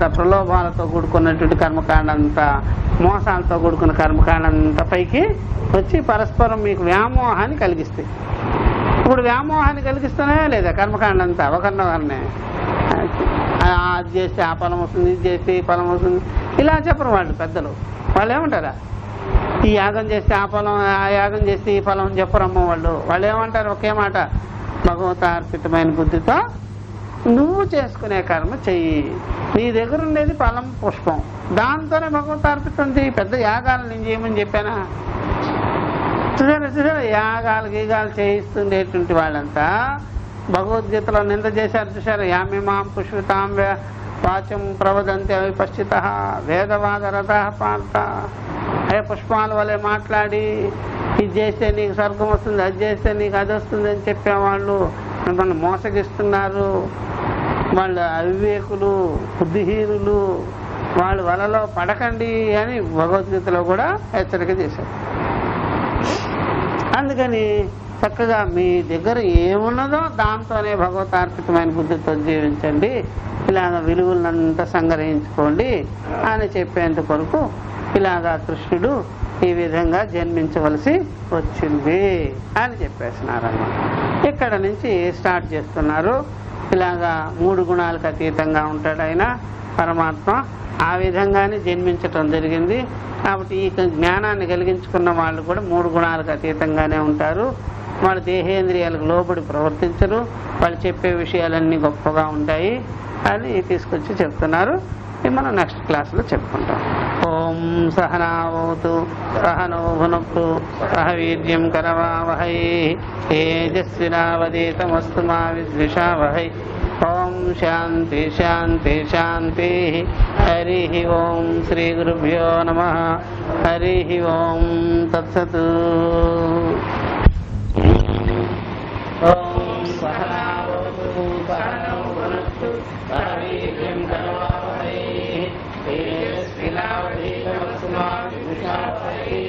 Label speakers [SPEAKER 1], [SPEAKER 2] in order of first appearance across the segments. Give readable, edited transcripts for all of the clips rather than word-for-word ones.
[SPEAKER 1] అంతా, ప్రలోభాలతో కూడుకున్నటువంటి కర్మకాండ అంతా, మోసాలతో కూడుకున్న కర్మకాండ అంతా పైకి వచ్చి పరస్పరం మీకు వ్యామోహాన్ని కలిగిస్తాయి. ఇప్పుడు వ్యామోహాన్ని కలిగిస్తూనే లేదా కర్మకాండ అంతా ఒకరినొకరినే. అది చేస్తే ఆ ఫలం వస్తుంది, ఇది చేస్తే ఈ ఫలం వస్తుంది, ఇలా చెప్పరు వాళ్ళు పెద్దలు. వాళ్ళు ఏమంటారా, ఈ యాగం చేస్తే ఆ ఫలం, ఆ యాగం చేస్తే ఈ ఫలం చెప్పరమ్మ వాళ్ళు. వాళ్ళు ఏమంటారు, ఒకే మాట, భగవతార్పితమైన బుద్ధితో నువ్వు చేసుకునే కర్మ చెయ్యి. నీ దగ్గర ఉండేది ఫలం, పుష్పం, దాంతోనే భగవతార్పితం చెయ్యి. పెద్ద యాగాలు నేను చేయమని చెప్పానా? చూసారా యాగాలు గీగాలు చేయిస్తుండేటువంటి వాళ్ళంతా భగవద్గీతలో నింద చేశారు. చూసారు, యామిమాం పుష్పితాం వాచం ప్రవదంతి అవిపశ్చిత వేదవాద రథ పార్త. అదే పుష్పాల వలె మాట్లాడి ఇది చేస్తే నీకు స్వర్గం వస్తుంది, అది చేస్తే నీకు అది వస్తుంది అని చెప్పేవాళ్ళు మిమ్మల్ని మోసగిస్తున్నారు. వాళ్ళు అవివేకులు, బుద్ధిహీనులు, వాళ్ళు వలలో పడకండి అని భగవద్గీతలో కూడా హెచ్చరిక చేశారు. అందుకని చక్కగా మీ దగ్గర ఏమున్నదో దాంతోనే భగవతార్పితమైన బుద్ధితో జీవించండి, ఇలాగ విలువలంతా సంగ్రహించుకోండి అని చెప్పేంత కొరకు ఇలాగా కృష్ణుడు ఈ విధంగా జన్మించవలసి వచ్చింది అని చెప్పేస్తున్నారన్నమాట. ఇక్కడ నుంచి స్టార్ట్ చేస్తున్నారు. ఇలాగా 3 గుణాలకు అతీతంగా ఉంటాడు ఆయన పరమాత్మ. ఆ విధంగానే జన్మించటం జరిగింది. కాబట్టి ఈ జ్ఞానాన్ని కలిగించుకున్న వాళ్ళు కూడా 3 గుణాలకు అతీతంగానే ఉంటారు. వాళ్ళు దేహేంద్రియాలకు లోబడి ప్రవర్తించరు. వాళ్ళు చెప్పే విషయాలన్నీ గొప్పగా ఉంటాయి అని తీసుకొచ్చి చెప్తున్నారు. మనం నెక్స్ట్ క్లాస్లో చెప్పుకుంటాం. ఓం సహనావతు సహనో భునక్తు సహ వీర్యం కరవావహై తేజస్వినావధీతమస్తు మా విద్విషావహై. ఓం శాంతి శాంతి శాంతి. హరి ఓం. శ్రీ గురుభ్యో నమః. హరి ఓం. తత్సత్. ఓం సహనావతు సహనో భునక్తు సహ వీర్యం కరవావహై తేజస్వినావధీతమస్తు మా విద్విషావహై.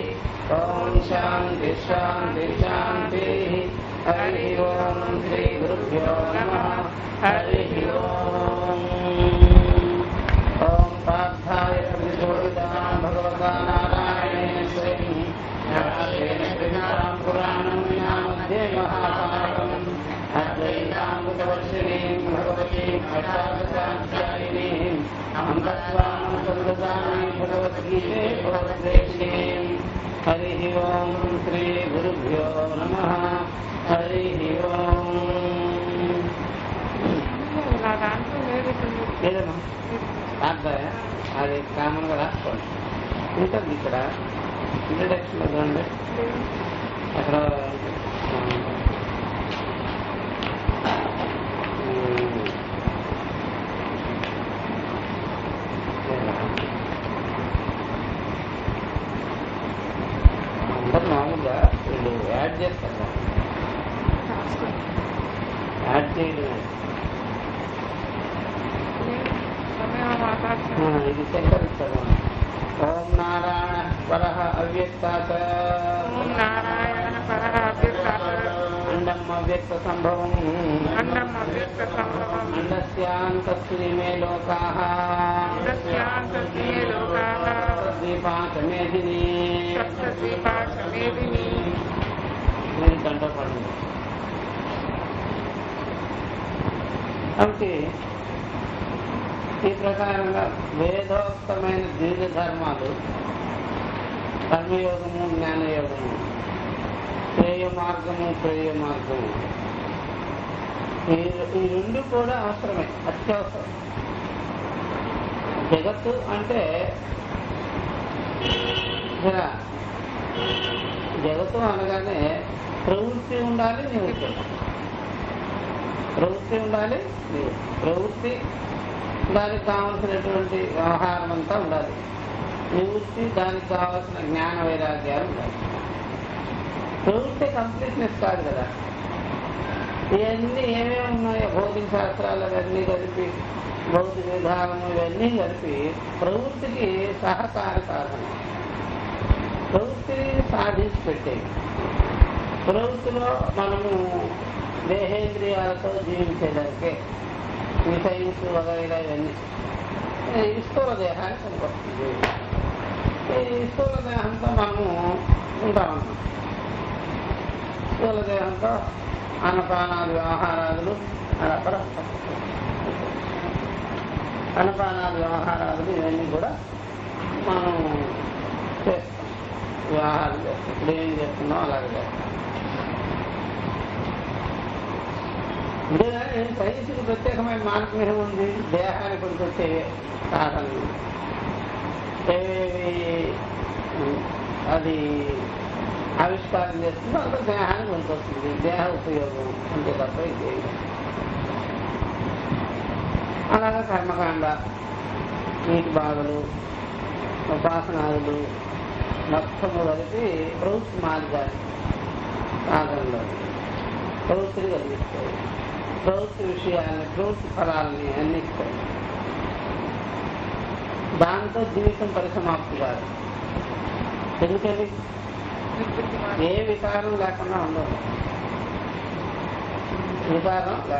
[SPEAKER 1] ఓం శాంతి శాంతి శాంతి. హరి ఓం. శ్రీ గురుభ్యో నమః. హరి ఓం. ఓం పార్థాయ ప్రతిబోధితాం భగవతా నారాయణేన స్వయం జ్ఞానేన జ్ఞానం పురాణం జ్ఞానదే మహాభారతం అద్వైతామృతవర్షిణీం భగవతీం అష్టాదశాధ్యాయినీం అమృతస్వాం సందదామి భగవద్గీతే భగవద్వేషిణీం. హరి ఓం. శ్రీ గురుభ్యో నమః. హరి ఓం. లేదమ్మా రాద్దాయా, అది కామన్గా రాసుకోండి. ఉంటుంది ఇక్కడ ఇంట్రడక్షన్ చూడండి, అక్కడ అందరు మామూలుగా వీళ్ళు యాడ్ చేస్తారు. యాడ్ చేయడం ఇది సేకరిస్తాడు. ఓం నారాయణ పరః అవ్యక్తాత అండం అవ్యక్త సంభవం అండస్యాంతస్మిమే లోకాః ద్వీపాచమేధిని. కంటపడింది. కాబట్టి ఈ ప్రకారంగా వేదోక్తమైన ద్విధ ధర్మాలు, కర్మయోగము, జ్ఞానయోగము, శ్రేయ మార్గము, ప్రేయ మార్గము, ఈ 2 కూడా అవసరమే, అత్యవసరం. జగత్తు అంటే జగత్తు అనగానే ప్రవృత్తి ఉండాలి, నివృత్తి ఉండాలి. ప్రవృత్తి ఉండాలి, ప్రవృత్తి దానికి కావలసినటువంటి వ్యవహారం అంతా ఉండాలి. నివృత్తి దానికి కావాల్సిన జ్ఞాన వైరాగ్యాలు ఉండాలి. ప్రవృత్తి కంప్లీట్నెస్ కాదు కదా. ఇవన్నీ ఏమేమి ఉన్నాయో భౌతిక శాస్త్రాలు అవన్నీ కలిపి, భౌతిక విధానము ఇవన్నీ కలిపి ప్రవృత్తికి సహకార సాధన. ప్రవృత్తిని సాధించి పెట్టేది. ప్రవృత్తిలో మనము దేహేంద్రియాలతో జీవించేదానికే ఈ సైన్స్ వగైరా ఇవన్నీ ఈ స్థూల దేహాన్ని కనపడుతుంది. ఈ స్థూల దేహంతో మనము ఉంటా ఉన్నాం. స్థూల దేహంతో అన్నపానాది వ్యవహారాదులు అన్నపానాది వ్యవహారాదులు ఇవన్నీ కూడా మనం చేస్తాం, వ్యవహారం చేస్తాం. ఇప్పుడు ఏం చేస్తున్నాం అలాగే చేస్తాం. అంటే సైన్స్కి ప్రత్యేకమైన మార్గం ఏముంది? దేహాన్ని కొనుకొచ్చే సాధనలు ఏవేవి అది ఆవిష్కారం చేస్తుందో అంత దేహాన్ని కొనుకొస్తుంది. దేహ ఉపయోగం అంతే తప్ప ఇది. అలాగే కర్మకాండ, నీటి బాధలు, ఉపాసనాదులు మొత్తము కలిపి ప్రవృత్తి మార్గాన్ని సాధనలో ప్రవృత్తిని కలిగిస్తాయి. ప్రవృత్తి విషయాన్ని, ప్రవృత్తి ఫలాలని అందిస్తాయి. దాంతో జీవితం పరిసమాప్తి కాదు. ఎందుకని? ఏ వికారం లేకుండా ఉండదు. వికారం లేకుండా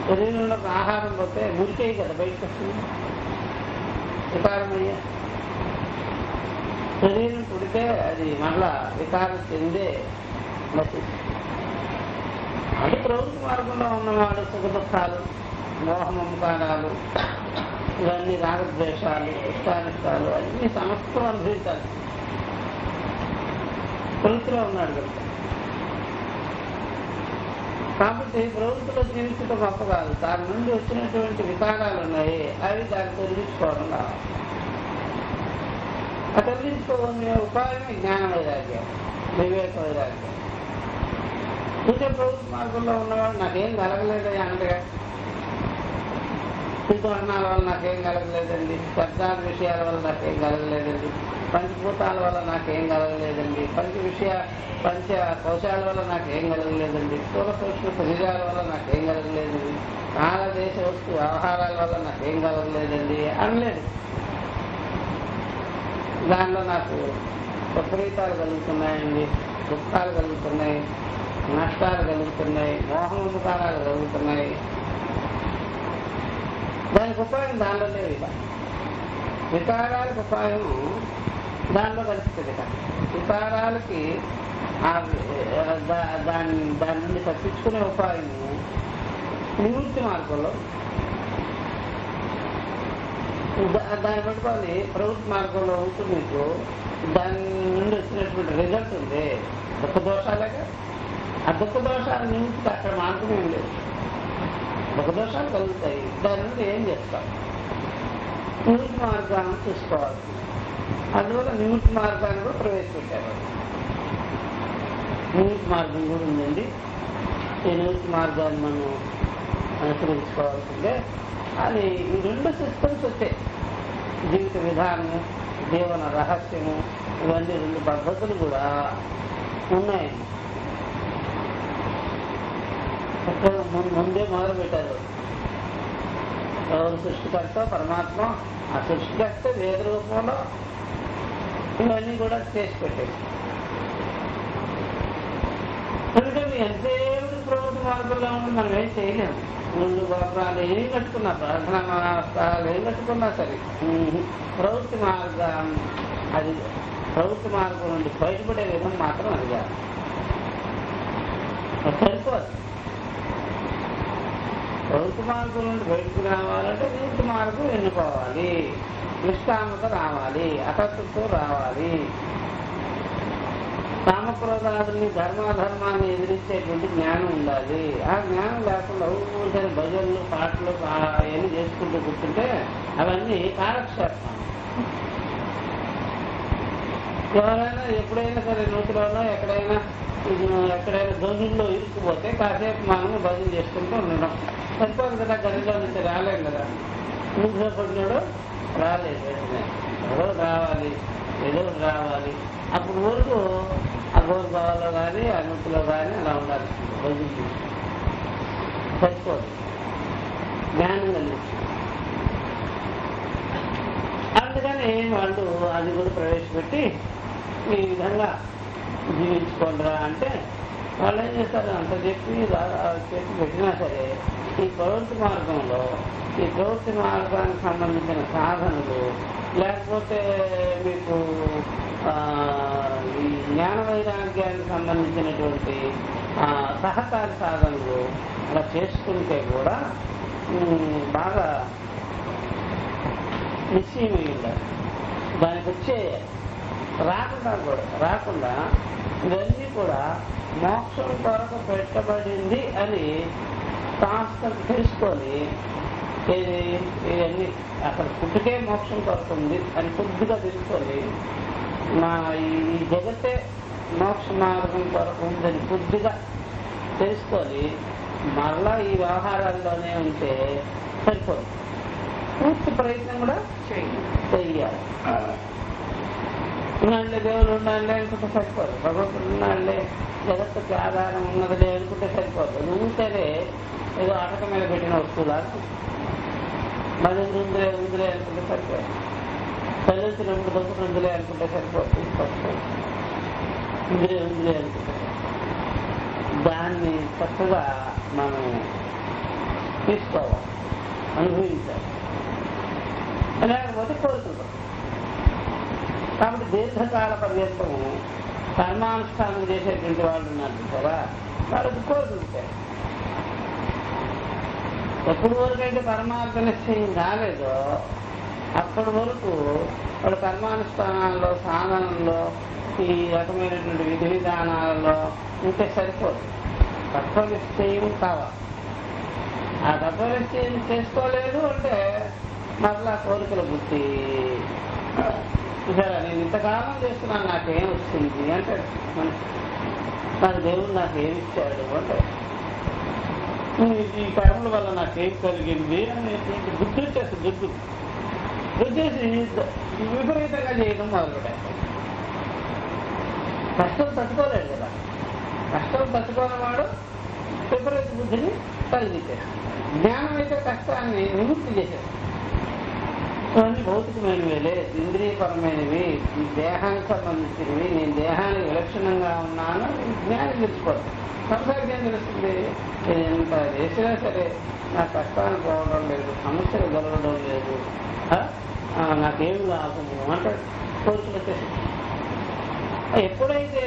[SPEAKER 1] శరీరంలోకి ఆహారం పోతే మురికే కదా బయటకు వస్తుంది. వికారం అయ్యా శరీరం పుడితే అది మళ్ళా వికారం చెందే నశిస్తుంది. అది ప్రవృత్తి మార్గంలో ఉన్నవాడు సుఖ దుఃఖాలు, మోహమకారాలు, ఇవన్నీ రాగద్వేషాలు, ఇష్టానిష్టాలు అన్నీ సమస్తం అనుభవించాలి. ప్రవృత్తిలో ఉన్నాడు కదా. కాబట్టి ప్రవృత్తిలో జీవించడం గొప్ప కాదు. దాని నుండి వచ్చినటువంటి వికారాలు ఉన్నాయి, అవి దాన్ని తొలగించుకోవడం కావాలి. ఆ తొలగించుకోవాలనే ఉపాయమే జ్ఞాన వైరాగ్యం, వివేక వైరాగ్యం. ఇంకే ప్రవృత్తి మార్గంలో ఉన్నవాడు నాకేం కలగలేదని అనగా, వర్ణాల వల్ల నాకేం కలగలేదండి, శబ్దాల విషయాల వల్ల నాకేం కలగలేదండి, పంచభూతాల వల్ల నాకేం కలగలేదండి, పంచ కౌశాల వల్ల నాకేం కలగలేదండి, స్థూల సూక్ష్మ శరీరాల వల్ల నాకేం కలగలేదండి, కాల దేశ వస్తు వ్యవహారాల వల్ల నాకేం కలగలేదండి అనలేదు. దానిలో నాకు విపరీతాలు కలుగుతున్నాయండి, దుఃఖాలు కలుగుతున్నాయి, నష్టాలు కలుగుతున్నాయి, మోహముకారాలు కలుగుతున్నాయి. దానికి ఉపాయం దానిలో లేవు. ఇక వికారాలకు ఉపాయం దానిలో కలుస్తుంది. ఇక వికారాలకి దాని నుండి తప్పించుకునే ఉపాయము నివృత్తి మార్గంలో. దాన్ని పట్టుకొని ప్రవృత్తి మార్గంలో ఉంటుంది. మీకు దాని నుండి వచ్చినటువంటి రిజల్ట్ ఉంది. దుఃఖ దోషాలేగా. ఆ దుఃఖ దోషాలు నివృత్తి అక్కడ మార్గం ఏం లేదు. దుఃఖ దోషాలు కలుగుతాయి. దాని నుండి ఏం చేస్తాం? నివృత్తి మార్గాన్ని చూసుకోవాలి. అందువల్ల నివృత్తి మార్గాన్ని కూడా ప్రవేశపెట్టారు. నివృత్తి మార్గం కూడా ఉందండి. ఈ నివృత్తి మార్గాన్ని మనం అనుసరించుకోవాల్సిందే. అది ఈ రెండు సిస్టమ్స్ వచ్చాయి. జీవిత విధానము, జీవన రహస్యము, ఇవన్నీ రెండు పద్ధతులు కూడా ఉన్నాయి. ముందే మొదలు పెట్టారు. ఎవరు సృష్టికర్త? పరమాత్మ. ఆ సృష్టికర్త వేద రూపంలో ఇవన్నీ కూడా చేసి పెట్టారు. ఎందుకంటే ఎంతసేపు ప్రవృత్తి మార్గంలో ఉండి మనం ఏం చేయలేము. ముందు గోపురాలు ఏం కట్టుకున్నా, ప్రార్థనా స్థలాలు ఏం కట్టుకున్నా సరే ప్రవృత్తి మార్గం, అది ప్రవృత్తి మార్గం నుండి బయటపడే విధం మాత్రం అది కాదు. సరిపోదు. ప్రవృత్తి మార్గం నుండి బయటకు రావాలంటే నివృత్తి మార్గం ఎన్నుకోవాలి, నిష్కామత రావాలి, అకర్తృత్వం రావాలి. కామక్రోధాదుల్ని, ధర్మాధర్మాన్ని ఎదిరించేటువంటి జ్ఞానం ఉండాలి. ఆ జ్ఞానం లేకుండా ఊరికైన భజనలు, పాటలు అవన్నీ చేసుకుంటూ కూర్చుంటే అవన్నీ కాలక్షేపం. ఎవరైనా ఎప్పుడైనా సరే నూతిలోనో ఎక్కడైనా గదుల్లో ఇరుక్కుపోతే కాసేపు మనము భజన చేసుకుంటూ ఉండడం సరిపోదు కదా. గదిలో నుంచి రాలేం కదా. నూతిలో పడినాడు రాలేదు, ఏదో రావాలి, ఏదో రావాలి. అప్పుడు ఊరుకు ఆ గోరుబావలో కానీ ఆ నూతిలో కానీ అలా ఉండాలి. భజన సరిపోదు, జ్ఞానం కలిగింది. అందుకని వాళ్ళు అది కూడా ప్రవేశపెట్టి ఈ విధంగా జీవించుకోండిరా అంటే వాళ్ళు ఏం చేస్తారు, అంత చెప్పి చెప్పి పెట్టినా సరే ఈ ప్రవృత్తి మార్గంలో ఈ ప్రవృత్తి మార్గానికి సంబంధించిన సాధనలు, లేకపోతే మీకు ఈ జ్ఞాన వైరాగ్యానికి సంబంధించినటువంటి సహకారి సాధనలు అలా చేసుకుంటే కూడా బాగా నిశ్చయమై ఉండాలి. దానికి వచ్చే రాకుండా ఇవన్నీ కూడా మోక్షం కొరకు పెట్టబడింది అని కాస్త తెలుసుకొని, ఇవన్నీ అక్కడ పుట్టుకే మోక్షం కొరకు ఉంది అని కొద్దిగా తెలుసుకొని, ఈ జగత్తే మోక్ష మార్గం కొరకు ఉందని కొద్దిగా తెలుసుకొని మరలా ఈ వ్యవహారాల్లోనే ఉంటే సరిపోదు. పూర్తి ప్రయత్నం కూడా చెయ్యాలి. ఉన్నాళ్ళే దేవుడు ఉండాలి అనుకుంటే సరిపోదు, భగవంతుడు ఉన్నాళ్ళే జగత్తుకి ఆధారం ఉన్నదిలే అనుకుంటే సరిపోదు. ఉంటేనే ఏదో అటక మీద పెట్టిన వస్తువులా మళ్ళీ ఉందిలే అనుకుంటే సరిపోదు. చదివించినప్పుడు దొంగలు ఉందిలే అనుకుంటే సరిపోతుంది. ఉందిలే అనుకుంటే దాన్ని చక్కగా మనం తీసుకోవాలి, అనుభవించాలి. లేకపోతే కోరుకుంటాం. కాబట్టి దీర్ఘకాల పర్యంతము కర్మానుష్ఠానం చేసేటువంటి వాళ్ళు ఉన్నారు కదా, వాళ్ళకి కోరుకుంటారు. ఎప్పటి వరకు అయితే పరమార్థ నిశ్చయం కాలేదో అప్పటి వరకు వాళ్ళు కర్మానుష్ఠానాల్లో, సాధనంలో, ఈ రకమైనటువంటి విధి విధానాలలో ఉంటే సరిపోదు. తత్వ నిశ్చయం కావాలి. ఆ తత్వ నిశ్చయం చేసుకోలేదు అంటే మరలా కోరికల బుద్ధి, సరే నేను ఇంతకాలం చేస్తున్నాను నాకేం వచ్చింది అంటే, నాకు దేవుడు నాకేమిచ్చాడు అంటే, ఈ కర్మల వల్ల నాకేం కలిగింది అనేటువంటి బుద్ధి వచ్చేస్తుంది. వచ్చేసి విపరీతంగా చేయడం మొదలుపెట్టారు. కష్టం తట్టుకోలేడు కదా, కష్టం తట్టుకోనివాడు విపరీత బుద్ధిని కలిగించేస్తాడు. జ్ఞానం అయితే కష్టాన్ని నివృత్తి చేసేస్తాడు. ఇవన్నీ భౌతికమైనవిలే, ఇంద్రియపరమైనవి, ఈ దేహానికి సంబంధించినవి. నేను దేహానికి విలక్షణంగా ఉన్నాను జ్ఞానం తెలుసుకోవాలి. సంసారికి ఏం తెలుస్తుంది? నేను ఎంత చేసినా సరే నా కష్టాలు పోవడం లేదు, సమస్యలు కలగడం లేదు, నాకేమి లాభము అంటే కోరికలు వచ్చేసి. ఎప్పుడైతే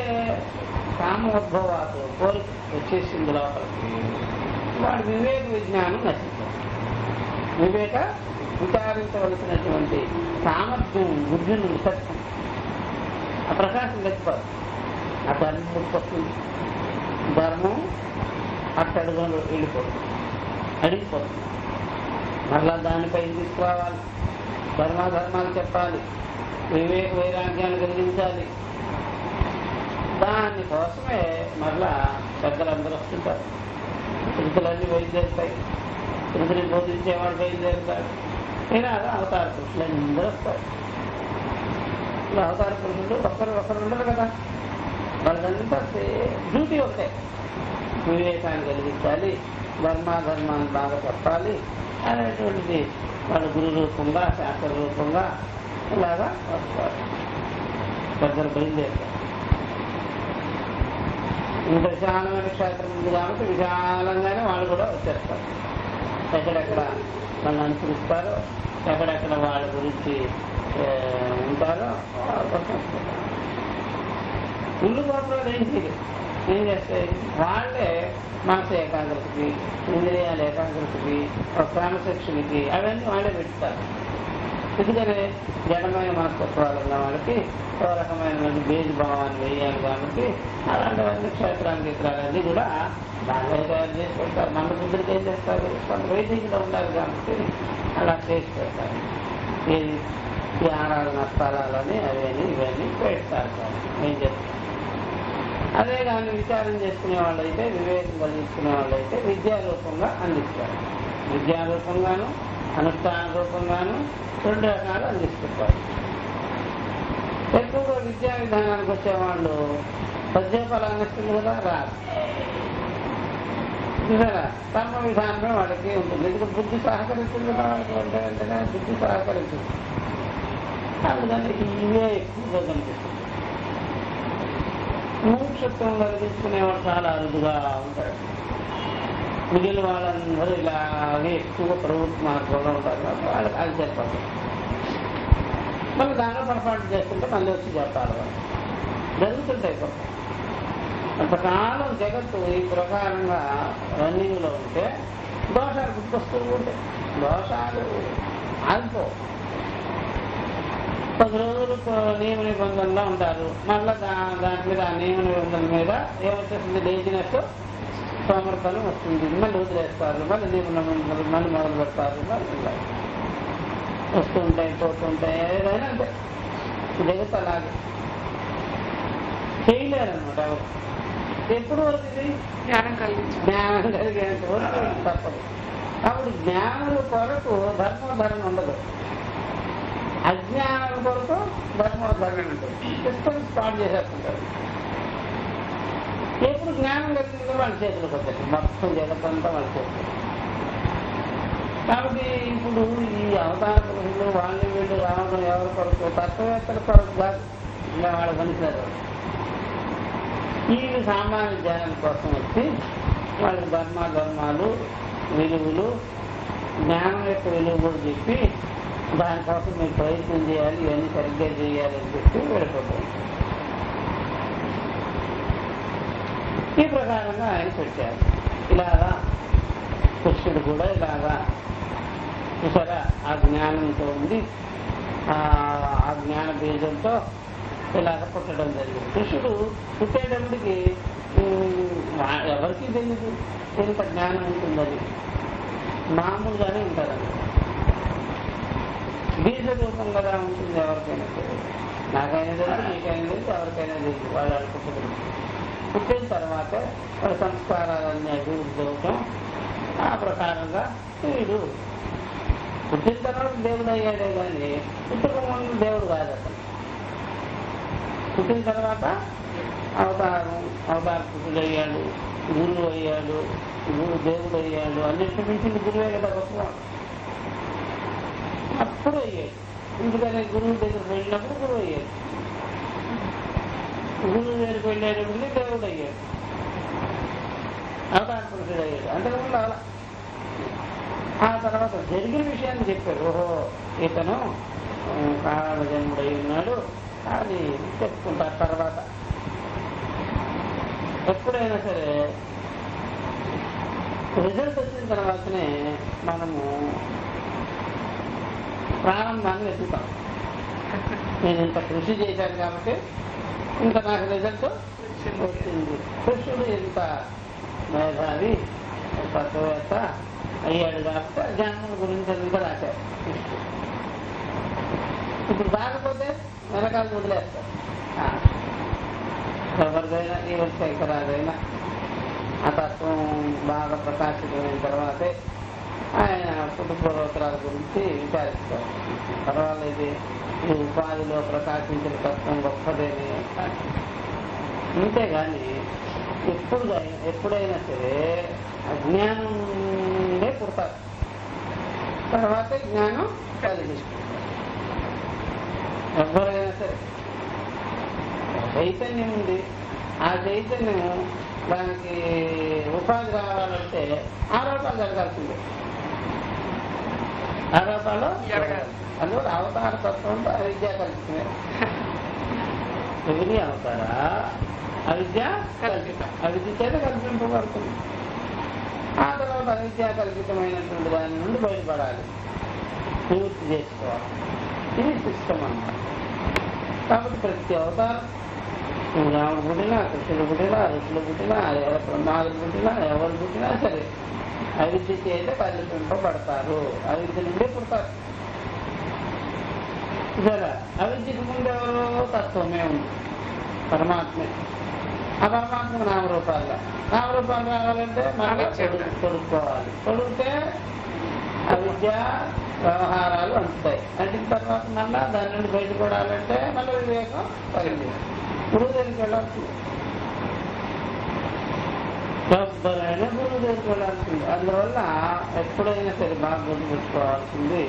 [SPEAKER 1] కామోద్భవాలు కోరిక వచ్చేసింది లోపలికి, వాడి వివేక విజ్ఞానం నశించాలి. వివేక విచారించవలసినటువంటి సామర్థ్యం బుద్ధి నుండి సత్యం, ఆ ప్రకాశం తెచ్చిపోదు. ఆ ధర్మం ఉత్పత్తుంది, ధర్మం అట్టడుగులో వెళ్ళిపోతుంది, అడిగిపోతుంది. మరలా దానిపై తీసుకురావాలి, ధర్మాధర్మాలు చెప్పాలి, వివేక వైరాగ్యాన్ని కలిగించాలి. దానికోసమే మరలా పెద్దలందరూ వస్తుంటారు. శృతులన్నీ బయలుదేరుతాయి, శృతిని బోధించేవాడు బయలుదేరుతాడు. ఇలాగా అవతార పురుషులందరూ వస్తారు. ఇలా అవతార పురుషులు ఒకరు ఉండరు కదా, వాళ్ళంతా డ్యూటీ ఒకటే. వివేకాన్ని కలిగించాలి, ధర్మాధర్మాన్ని బాగా చెప్పాలి అనేటువంటిది వాళ్ళ గురు రూపంగా, శాస్త్ర రూపంగా ఇలాగా వస్తారు. పెద్దలు బయలుదేరుతారు. ఇంత విశాలమైన క్షేత్రం ఉంది కాబట్టి విశాలంగానే వాళ్ళు కూడా వచ్చేస్తారు. ఎక్కడెక్కడ వాళ్ళు అనుసరిస్తారో, ఎక్కడెక్కడ వాళ్ళ గురించి ఉంటారో ఇల్లు గోపురాలు ఏం చేస్తాయి? వాళ్ళే మనసు ఏకాగ్రతకి, ఇంద్రియాల ఏకాగ్రతకి, క్రమశిక్షణకి అవన్నీ వాళ్ళే పెడతారు. ఎందుకని జడమైన మనస్తత్వాలు ఉన్న వాళ్ళకి ఒక రకమైన బేజ్ భావాన్ని వేయాలి కాబట్టి అలాంటివన్నీ క్షేత్రానికి ఇతరాలన్నీ కూడా దానిలో తయారు చేసి పెడతారు. మన బుద్ధుడికి ఏం చేస్తారు? కొంత వైదికంగా ఉండాలి కాబట్టి అలా చేసి పెడతారు. ఈ ఆరాధన స్థలాలని అవన్నీ ఇవన్నీ పెడతారు. ఏం చెప్తారు? అదే కానీ విచారం చేసుకునే వాళ్ళైతే, వివేకం కలిగించుకునే వాళ్ళైతే విద్యారూపంగా అందిస్తారు. విద్యారూపంగాను అనుష్ఠాన రూపంగాను రెండు రకాలు అందిస్తుంటారు. ఎక్కువగా విద్యా విధానానికి వచ్చేవాళ్ళు పద్యఫలాన్ని ఇస్తుంది కదా, రాదు. చూసారా, కర్మ విధానమే వాళ్ళకి ఉంటుంది. ఎందుకంటే బుద్ధి సహకరిస్తుంది కదా వాళ్ళకి, వెంటనే బుద్ధి సహకరిస్తుంది. అందుకని ఇవే ఎక్కువగా కనిపిస్తుంది. ముముక్షత్వం కలిగించుకునేవాడు చాలా అరుదుగా ఉంటాడు. మిగిలిన వాళ్ళందరూ ఇలాగే ఎక్కువ ప్రవృత్తి మార్గంలో ఉంటారు కాబట్టి వాళ్ళకి అది చెప్పాలి. మళ్ళీ దానిలో పొరపాటు చేస్తుంటే మళ్ళీ వచ్చి చెప్పాలి. వాళ్ళు జరుగుతుంటాయి కొంత. అంతకాలం జగత్తు ఈ ప్రకారంగా రన్నింగ్లో ఉంటే దోషాలు గుర్తొస్తూ ఉంటాయి. దోషాలు ఆగిపో 10 రోజులు నియమ నిబంధనలో ఉంటారు. మళ్ళీ దాని మీద ఆ నియమ నిబంధనల మీద ఏమొచ్చేస్తుంది, లేజినెస్, సోమర్థనం వస్తుంది. మళ్ళీ వదిలేస్తారు, మళ్ళీ నియమ నిబంధనలు మళ్ళీ మొదలు పెడతారు. మళ్ళీ వస్తుంటాయి, పోతుంటాయి. ఏదైనా అంటే జగత్తు అలాగే చేయలేరన్నమాట ఎవరు. ఎప్పుడు వరకు ఇది జ్ఞానం కలిగేంత వరకు తప్పదు. అప్పుడు జ్ఞానుల కొరకు ధర్మోద్ధరణ ఉండదు, అజ్ఞానం కొరకు ధర్మోద్ధరణ ఉంటుంది. సిస్టమ్ స్టార్ట్ చేసేస్తుంటారు. ఎప్పుడు జ్ఞానం కలిగిందో వాళ్ళ చేతులకు వస్తుంది, మొత్తం జగత్తంతా వాళ్ళ చేతులు. కాబట్టి ఇప్పుడు ఈ అవతార పురుషులు వాళ్ళు వీళ్ళు రావడం ఎవరి కొరకు, తత్వవేత్తల కొరకు కాదు, ఇంకా వాళ్ళు పనిచేస్తారు. ఈ సామాన్య జ్ఞానం కోసం వచ్చి వాళ్ళకి ధర్మాలు, విలువలు, జ్ఞానం యొక్క విలువ కూడా చెప్పి దానికోసం మీరు ప్రయత్నం చేయాలి, ఇవన్నీ సరిగ్గా చేయాలి అని చెప్పి వెళ్ళిపోతారు. ఈ ప్రకారంగా ఆయన పెట్టారు. ఇలాగా కృష్ణుడు కూడా ఇలాగా చూసారా ఆ జ్ఞానంతో ఉంది, ఆ జ్ఞాన బీజంతో ఇలాగ పుట్టడం జరిగింది. కృష్ణుడు పుట్టేటప్పటికి ఎవరికి తెలియదు ఎంత జ్ఞానం ఉంటుందని, మామూలుగానే ఉంటారని. బీజ రూపం కదా ఉంటుంది, ఎవరికైనా తెలియదు. నాకైనా తెలియదు, మీకైనా తెలియదు, ఎవరికైనా తెలియదు. వాళ్ళు అనుకుంటున్నారు. పుట్టిన తర్వాత వాళ్ళ సంస్కారాలన్నీ అభివృద్ధి అవటం, ఆ ప్రకారంగా వీడు పుట్టిన తర్వాత దేవుడు అయ్యాడే కానీ పుట్టుక ముందు దేవుడు కాదు అసలు. పుట్టిన తర్వాత అవతార పుట్టుడు అయ్యాడు, గురువు అయ్యాడు, దేవుడు అయ్యాడు. అన్నింటి మించింది గురువే కదా గొప్పవాడు. అప్పుడు అయ్యాడు. ఎందుకని గురువు దగ్గర వెళ్ళినప్పుడు గురువు అయ్యాడు, గురువు దగ్గరికి వెళ్ళేటప్పుడు దేవుడు అయ్యాడు, అవతార పురుషుడు అయ్యాడు. అంతకుముందు అలా ఆ తర్వాత జరిగిన విషయాన్ని చెప్పారు. ఓహో ఇతను కారణ జన్ముడై ఉన్నాడు అని చెప్పుకుంటారు. తర్వాత ఎప్పుడైనా సరే రిజల్ట్ వచ్చిన తర్వాతనే మనము ప్రారంభాన్ని వెతుకుతాం. నేను ఇంత కృషి చేశాను కాబట్టి ఇంత నాకు రిజల్ట్ వచ్చింది. కృష్ణుడు ఇంత మేధావి తత్వవేత్త అయ్యాడు కాబట్టి జ్ఞానం గురించి అంతా రాశారు. ఇప్పుడు రాకపోతే వెనకాల వదిలేస్తారు. ఎవరిదైనా ఈవెన్ శంకరాదైనా ఆ తత్వం బాగా ప్రకాశితమైన తర్వాతే ఆయన పుట్టుపూర్వోత్తరాల గురించి విచారిస్తారు. పర్వాలేదు, ఈ ఉపాధిలో ప్రకాశించిన తత్వం గొప్పదేనే. అంతేగాని ఎప్పుడైనా సరే అజ్ఞానం నుండే పుడతారు, తర్వాత జ్ఞానం కలిగిస్తారు. ఎవరైనా సరే చైతన్యం ఉంది, ఆ చైతన్యం దానికి ఉపాధి రావాలంటే ఆరోపాలు జరగాల్సిందే. ఆరోపాలు అందువల్ల అవతార తత్వంతో అవిద్య కల్పితమే. ఎవరి అవతారా అవిద్య కల్పితం, అవిద్య చేత కల్పింపబడుతుంది. ఆ తర్వాత అవిద్య కల్పితమైనటువంటి దాని నుండి బయటపడాలి, నివృత్తి చేసుకోవాలి. ఇది సిస్టమ్ అన్నమాట. కాబట్టి ప్రతి అవతారం రాముడు పుట్టినా, కృష్ణుడు పుట్టినా, ఋషులు పుట్టినా, బ్రహ్మాదులు పుట్టినా, ఎవరు పుట్టినా సరే అవిద్య చేత కల్పింపబడతారు, అవిద్య నుండే పుడతారు. సరే అవిద్యకు ముందు ఎవరో తత్వమే ఉంది, పరమాత్మే. ఆ పరమాత్మకు నామరూపాలు రావాలంటే మనం తొడుక్కోవాలి. తొడిగితే అవిద్య వ్యవహారాలు అంటుతాయి. అంటిన తర్వాత మళ్ళా దాని నుండి బయటపడాలంటే మళ్ళీ వివేకం కలిగింది. గురువు దగ్గరికి వెళ్ళాల్సింది, ఎవరైనా గురువు దగ్గరికి వెళ్ళాల్సింది. అందువల్ల ఎప్పుడైనా సరే బాగా గుర్తుపెట్టుకోవాల్సింది.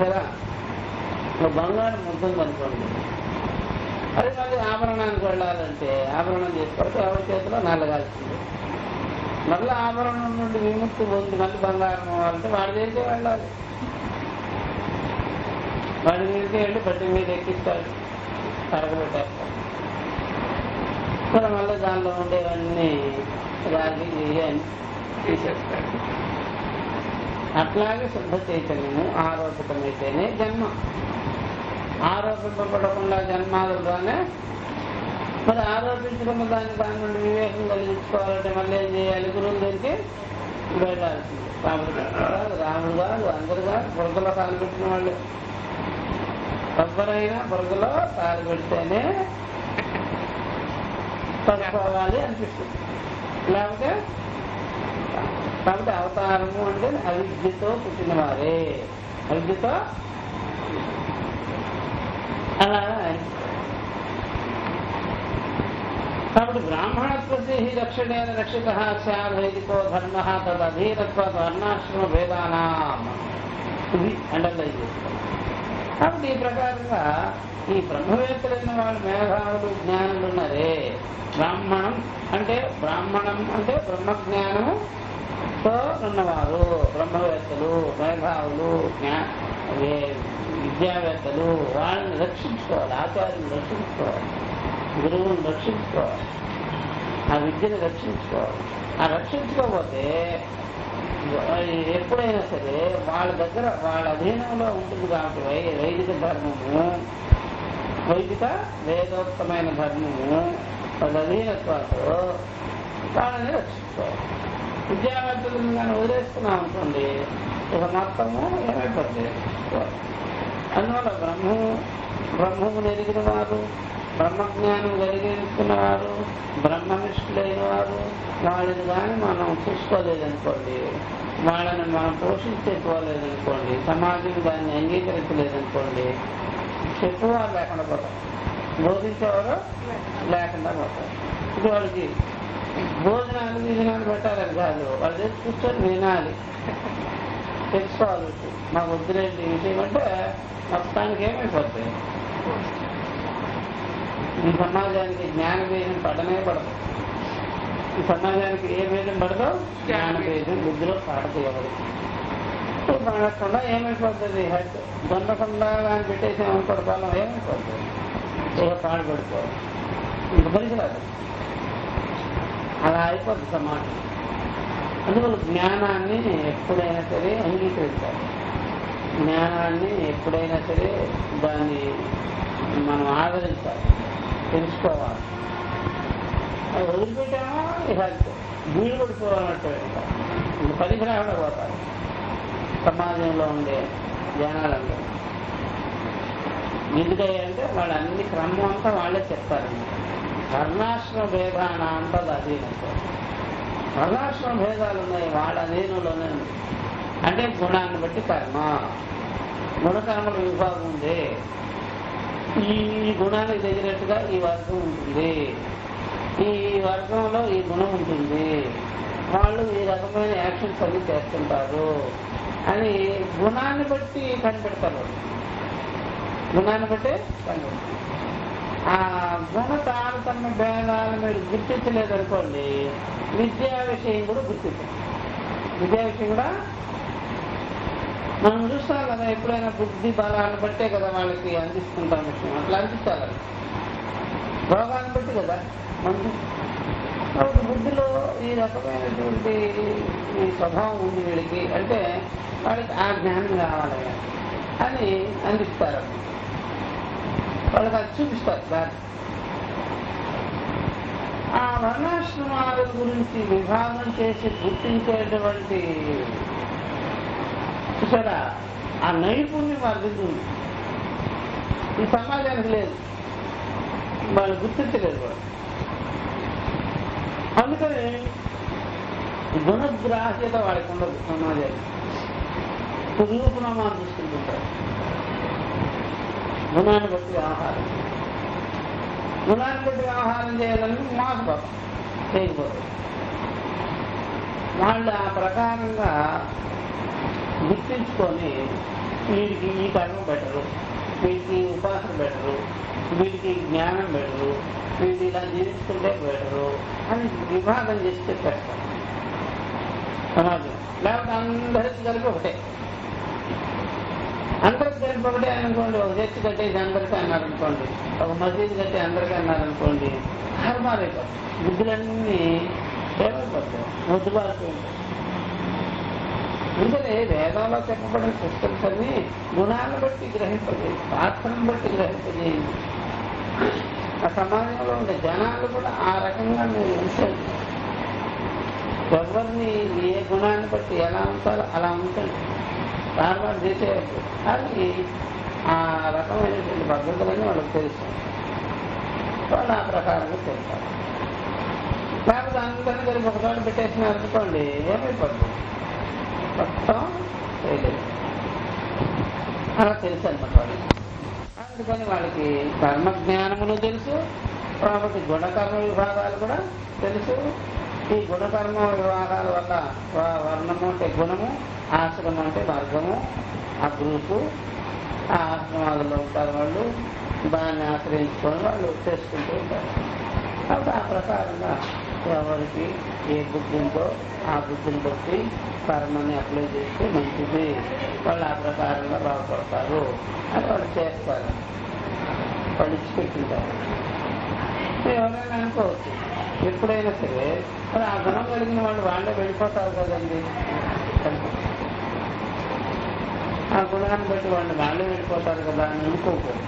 [SPEAKER 1] సరే బంగారం ఉంటుందనుకోండి, అది మళ్ళీ ఆభరణానికి వెళ్ళాలంటే ఆభరణం చేసుకోవాలి, ఎవరి చేతిలో నల్లగాల్సింది. మళ్ళీ ఆభరణం నుండి విముక్తి పొంది మళ్ళీ బంగారం అవ్వాలంటే వాడి దగ్గరికి వెళ్ళాలి. వాడి దగ్గరికి వెళ్ళి బట్టి మీద ఎక్కిస్తాడు, తరగబెట్టేస్తాడు. మళ్ళీ దానిలో ఉండేవన్నీ రాగి అని తీసేస్తాడు. అట్లాగే శుద్ధ చైతన్యము ఆరోపితమైతేనే జన్మ, ఆరోపింపబడకుండా జన్మాదులుగానే మరి ఆరోపించుకున్న దాని నుండి వివేకం కలిగించుకోవాలంటే మళ్ళీ ఏం చేయాలి? గురువు దగ్గరికి వెళ్ళాల్సింది. రాముడు కాదు, అందరు కాదు, బురదలో కాలు పెట్టిన వాళ్ళు. ఎవరైనా బురదలో కాలు పెడితేనే పడుకోవాలి అనిపిస్తుంది, లేకపోతే కాబట్టి అవతారము అంటే అవిద్యతో పుట్టిన వారే, అవిద్యతో అలా. కాబట్టి బ్రాహ్మణత్వసి రక్షణేన రక్షిత స్యాద్వైదికో ధర్మ తదధీనత్వ వర్ణాశ్రమ భేదానా, ఇది అండర్లైన్ చేసుకోవాలి. కాబట్టి ఈ ప్రకారంగా ఈ బ్రహ్మవేత్తలైన వాళ్ళు మేధావులు జ్ఞానులు ఉన్నారే, బ్రాహ్మణం అంటే బ్రహ్మజ్ఞానముతో ఉన్నవారు, బ్రహ్మవేత్తలు, మేధావులు, విద్యావేత్తలు, వాళ్ళని రక్షించుకోవాలి, ఆచార్యుని రక్షించుకోవాలి, గురువుని రక్షించుకోవాలి, ఆ విద్యను రక్షించుకోవాలి. ఆ రక్షించుకోకపోతే ఎప్పుడైనా సరే వాళ్ళ దగ్గర వాళ్ళ అధీనంలో ఉంటుంది. కాబట్టి వైదిక ధర్మము, వైదిక వేదోక్తమైన ధర్మము వాళ్ళ అధీనత్వంతో వాళ్ళని రక్షించుకోవాలి. విద్యావేత్తలను కానీ వదిలేస్తున్నాం అనుకోండి, ఇక మొత్తము ఏమైపోతుంది. అందువల్ల బ్రహ్మము ఎరిగిన వారు, బ్రహ్మజ్ఞానం కలిగించుకున్నవారు, బ్రహ్మనిష్ఠులైన వారు, వాళ్ళని కానీ మనం చూసుకోలేదనుకోండి, వాళ్ళని మనం పోషించుకోలేదనుకోండి, సమాజం దాన్ని అంగీకరించలేదనుకోండి, చెప్పువారు లేకుండా పోతారు, బోధించేవారు లేకుండా పోతారు. ఇది వాళ్ళకి భోజనాలు పెట్టాలని కాదు, వాళ్ళు చేసి కూర్చొని వినాలి, తెలుసుకోవాలి. మాకు వద్దులేంటి విషయం అంటే మొత్తానికి ఏమైపోతాయి. ఈ సమాజానికి జ్ఞానభేదం పడనే పడదు. ఈ సమాజానికి ఏ భేదం పడదో జ్ఞానభేదం బుద్ధిలో పాడదు. ఎవరికి పడకుండా ఏమైపోతుంది, హెడ్ దొండకుండా కానీ పెట్టేసామనుకోవడం కాలం ఏమైపోతుంది, ఏదో పాడుపడిపోవాలి, ఇంక పరిసరాదు, అలా అయిపోతుంది సమాజం. అందువల్ల జ్ఞానాన్ని ఎప్పుడైనా సరే అంగీకరించాలి, జ్ఞానాన్ని ఎప్పుడైనా సరే దాన్ని మనం ఆదరించాలి, తెలుసుకోవాలి. అది వదిలిపెట్టామో ఇక వీలు పడిపోవాలన్నట్టు ఇంక పరిసరాలు పోతారు సమాజంలో ఉండే జనాలందరూ. ఎందుకంటే వాళ్ళు అన్ని క్రమం అంతా వాళ్ళే చెప్తారండి. వర్ణాశ్రమ భేదాన అంటది అధీనంతో. వర్ణాశ్రమ భేదాలు ఉన్నాయి, వాళ్ళ అధీనంలోనే ఉంది. అంటే గుణాన్ని బట్టి కర్మ, గుణకర్మల విభాగం ఉంది. ఈ గుణానికి తగినట్టుగా ఈ వర్గం ఉంటుంది, ఈ వర్గంలో ఈ గుణం ఉంటుంది, వాళ్ళు ఈ రకమైన యాక్షన్స్ అన్ని చేస్తుంటారు అని గుణాన్ని బట్టి కనిపెడతారు. గుణాన్ని బట్టి కనిపెడతారు. ఆ గుణ తారతమ్య భేదాలు మీరు గుర్తించలేదనుకోండి, విద్యా విషయం కూడా గుర్తించాలి. విద్యా విషయం కూడా మనం చూస్తాం కదా, ఎప్పుడైనా బుద్ధి బలాన్ని బట్టే కదా వాళ్ళకి అందిస్తుంటాం విషయం, అట్లా అందించాలి. రోగాన్ని బట్టి కదా మందు. కాబట్టి బుద్ధిలో ఈ రకమైనటువంటి ఈ స్వభావం ఉంది వీడికి అంటే వాళ్ళకి ఆ జ్ఞానం కావాలి అని అందిస్తారు, వాళ్ళకి అది చూపిస్తారు దాన్ని. ఆ వర్ణాశ్రమాల గురించి విభాగం చేసి గుర్తించేటువంటి చూసారా ఆ నైపుణ్యం వారి దగ్గర ఉంది. ఈ సమాజానికి లేదు, వాళ్ళు గుర్తించలేదు వాళ్ళు. అందుకని గుణగ్రాహ్యత వాడికి ఉండదు సమాజానికి. రూపనామాలు చూసుకుంటుంటారు, గుణాన్ని బట్టి ఆహారం, గుణాన్ని బట్టి ఆహారం చేయాలని మోసపోతాం, చేయకపోతాం. వాళ్ళు ఆ ప్రకారంగా గుర్తించుకొని వీడికి ఈ కర్మ బెటరు, వీటికి ఉపాసన బెటరు, వీటికి జ్ఞానం బెటరు, వీటి ఇలా జీవించుకుంటే బెటరు అని విభాగం చేసి చెప్పేస్తారు సమాజం. లేకపోతే అందరికి కలిపి ఒకటే, అందరికి కలిపి ఒకటే అనుకోండి. ఒక చర్చి కట్టేసి అందరికీ అన్నారనుకోండి, ఒక మసీదు కట్టి అందరికీ అన్నారనుకోండి, హర్మారైపోతాయి, బుద్ధులన్నీ ఏమైపోతాయి, ముద్దుబారిపోయి ఉంటాయి. అందుకనే వేదంలో చెప్పబడిన సిస్టమ్స్ అన్ని గుణాలను బట్టి గ్రహింపజేయి, పాత్రను బట్టి గ్రహింపజేయండి. ఆ సమాజంలో ఉండే జనాలు కూడా ఆ రకంగా మీరు ఉంచండి. ఎవరిని ఏ గుణాన్ని బట్టి ఎలా ఉంటారో అలా ఉంచండి, తారుమారు చేసేయద్దు. అది ఆ రకమైనటువంటి పద్ధతులని వాళ్ళకి తెలుసు, వాళ్ళు ఆ ప్రకారంగా చెప్తారు. లేకపోతే అందరినీ కలిపి ఒక చోట పెట్టేసినారు అనుకోండి, ఏమైపోతుంది, మొత్తం చేయలేదు. అలా తెలుసు అన్నమాట వాళ్ళకి. అందుకని వాళ్ళకి కర్మజ్ఞానమును తెలుసు, కాబట్టి గుణకర్మ విభాగాలు కూడా తెలుసు. ఈ గుణకర్మ విభాగాల వల్ల వర్ణము అంటే గుణము, ఆశ్రమం అంటే వర్గము, ఆ గ్రూపు, ఆ ఆశ్రమాలలో ఉంటారు వాళ్ళు, దాన్ని ఆశ్రయించుకొని వాళ్ళు చేసుకుంటూ ఉంటారు. కాబట్టి ఆ ప్రకారంగా ఎవరికి ఏ బుద్ధి ఉందో ఆ బుద్ధిని బట్టి కర్మని అప్లై చేస్తే మంచిది, వాళ్ళు ఆ ప్రకారంగా బాగుపడతారు అని వాళ్ళు చేస్తారు, వాళ్ళు ఇచ్చిపెట్టింటారు. ఎవరైనా అనుకోవచ్చు, ఎప్పుడైనా సరే మరి ఆ గుణం కలిగిన వాళ్ళు వాళ్ళే వెళ్ళిపోతారు కదండి, ఆ గుణాన్ని బట్టి వాళ్ళు వాళ్ళే వెళ్ళిపోతారు కదా అని అనుకోకూడదు.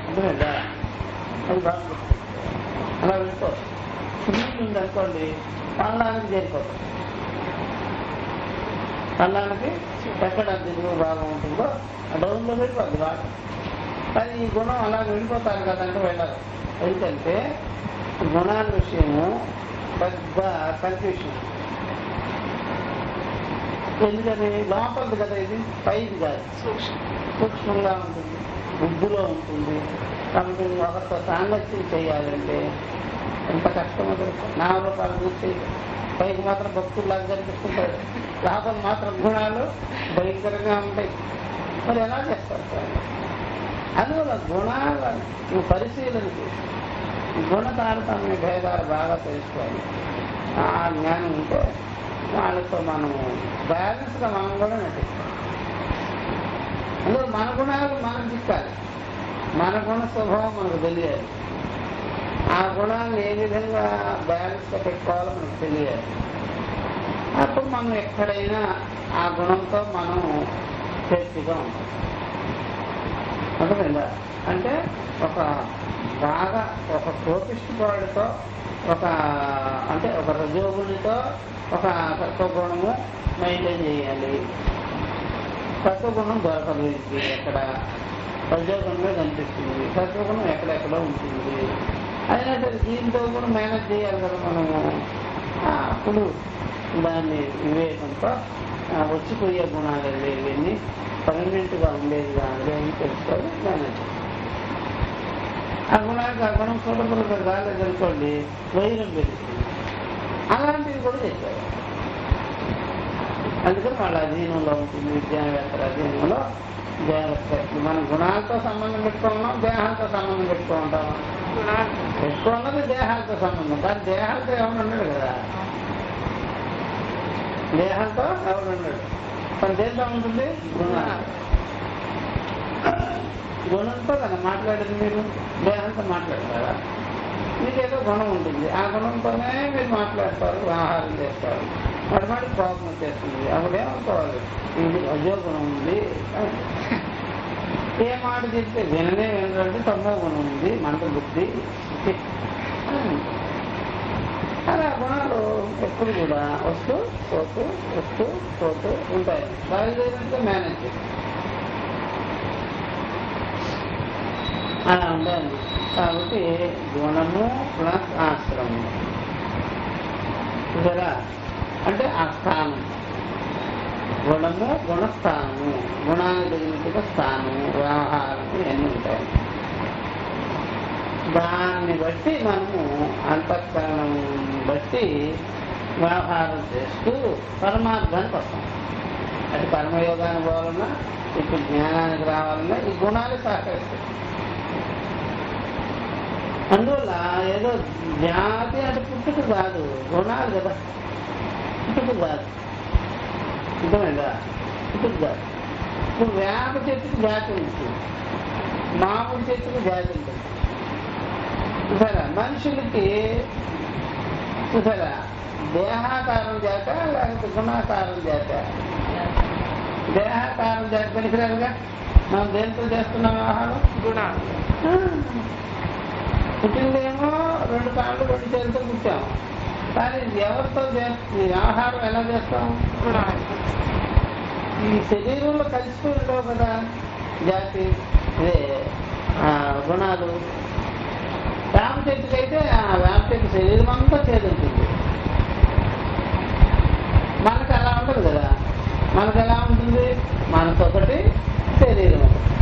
[SPEAKER 1] అందుకేదా అది బాగుంటుంది, అలా వెళ్ళిపోతుంది. నీళ్ళు ఉందనుకోండి, పల్లానికి చేరిపోతుంది. పల్లానికి ఎక్కడ దిగువ బాగా ఉంటుందో ఆ డౌన్లో వెళ్ళిపోద్ది బాగా. కానీ ఈ గుణం అలా వెళ్ళిపోతారు కదంటే వెళ్ళాలి. ఎందుకంటే గుణాల విషయము పెద్ద కన్ఫ్యూషన్. ఎందుకని లోపలిది కదా, ఇది పైది కాదు, సూక్ష్మంగా ఉంటుంది, బుద్ధిలో ఉంటుంది. కాబట్టి ఒకరితో సాంగత్యం చేయాలంటే ఎంత కష్టమో తెలుసు. 4 రూపాయలు చూసి పైకి మాత్రం భక్తుల్లాగా కనిపిస్తుంటారు, లోపల మాత్రం గుణాలు భయంకరంగా ఉంటాయి. మరి ఎలా చేస్తారు సార్? అందువల్ల గుణాలను పరిశీలన చేసి గుణ తారతమ్య భేదాలు బాగా తెలుసుకోవాలి. ఆ జ్ఞానం ఉంటే వాళ్ళతో మనము బ్యాలెన్స్గా మనం కూడా నటిస్తాం. అందులో మన గుణాలు మనం చిక్కాలి, మన గుణ స్వభావం మనకు తెలియాలి, ఆ గుణాన్ని ఏ విధంగా బ్యాలెన్స్గా పెట్టుకోవాలో మనకు తెలియాలి. అప్పుడు మనం ఎక్కడైనా ఆ గుణంతో మనం సేఫ్టీగా ఉంటాం. అర్థమైందా? అంటే బాగా ఒక కోపిష్టివాడితో అంటే ఒక రజోగుణితో ఒక సత్వగుణము మెయింటైన్ చేయాలి. సత్వగుణం దొరకదు, ఇది ఎక్కడ రజోగుణమే కనిపిస్తుంది, సత్వగుణం ఎక్కడెక్కడో ఉంటుంది. అయినా సరే దీంతో కూడా మేనేజ్ చేయాలి కదా మనము. అప్పుడు దాన్ని వివేకంతో వచ్చిపోయే గుణాలు ఇవన్నీ పర్మనెంట్గా ఉండేది కాదు అని తెలుసుకోవాలి, మేనేజ్. ఆ గుణానికి ఆ గుణం చూడకుండా రాలేదు అనుకోండి, వైరం పెరుగుతుంది. అలాంటివి కూడా చెప్పారు. అందుకని వాళ్ళ అధీనంలో ఉంటుంది, విద్యావేత్తల అధీనంలో జాగ్రత్త. మనం గుణాలతో సంబంధం పెట్టుకున్నాం, దేహాలతో సంబంధం పెట్టుకుంటాం. పెట్టుకున్నది దేహాలతో సంబంధం, కానీ దేహాలతో ఎవరు ఉన్నాడు కదా, దేహాలతో ఎవరు ఉన్నాడు. కానీ దేంతో ఉంటుంది? గుణంతో కదా మాట్లాడేది. మీరు దేహంతో మాట్లాడతారా? మీకేదో గుణం ఉంటుంది, ఆ గుణంతోనే మీరు మాట్లాడతారు, ఆహారం చేస్తారు. వాడి కోపం వచ్చేస్తుంది. అప్పుడేమనుకోవాలి, ఇది రజోగుణం ఉంది. ఏ మాట చెప్తే వినరంటే తమో గుణం ఉంది, మంట బుద్ధి. అలా గుణాలు ఎప్పుడు కూడా వస్తూ పోతూ ఉంటాయి. బయలుదేరితే మేనేజ్ చేస్తాం. అలా ఉండాలి. కాబట్టి గుణము ప్లస్ ఆశ్రమం కదా, అంటే ఆ స్థానం. గుణము గుణస్థానము, గుణాలు తగినట్టుగా స్థానము, వ్యవహారము ఇవన్నీ ఉంటాయి. దాన్ని బట్టి మనము అంతఃకరణం బట్టి వ్యవహారం చేస్తూ పరమార్థానికి వస్తాం. అటు కర్మయోగానికి పోవాలన్నా ఇటు జ్ఞానానికి రావాలన్నా ఈ గుణాలు సహకరిస్తాయి. అందువల్ల ఏదో జాతి అంటే పుట్టుకు కాదు, గుణాలు కదా, పుట్టుకు కాదు. అర్థమైందా? పుట్టుకు కాదు. ఇప్పుడు వేప చెట్టుకు జాతి ఉంటుంది, మామిడి చెట్టుకు జాతి ఉంటుంది. చూసారా? మనుషులకి చూసారా దేహాకారం చేత లేకపోతే గుణాకారం చేత? దేహాకారం చేత పనికిరాదుగా. మనం దేంతో చేస్తున్నాం ఆహారం? గుణాలు. పుట్టిందేమో 2 కాళ్ళు 2 చేతులతో పుట్టాం, కానీ ఎవరితో చేస్తుంది ఆహారం? ఎలా చేస్తాం? ఈ శరీరంలో కలిసిపోయి ఉండవు కదా జాతి, ఇదే గుణాలు. వేప చెట్టుకైతే ఆ వేప చెట్టు శరీరం అంతా చేదుంటుంది, మనకు అలా ఉండదు కదా. మనకు ఎలా ఉంటుంది? మనకు ఒకటి, శరీరం ఒకటి.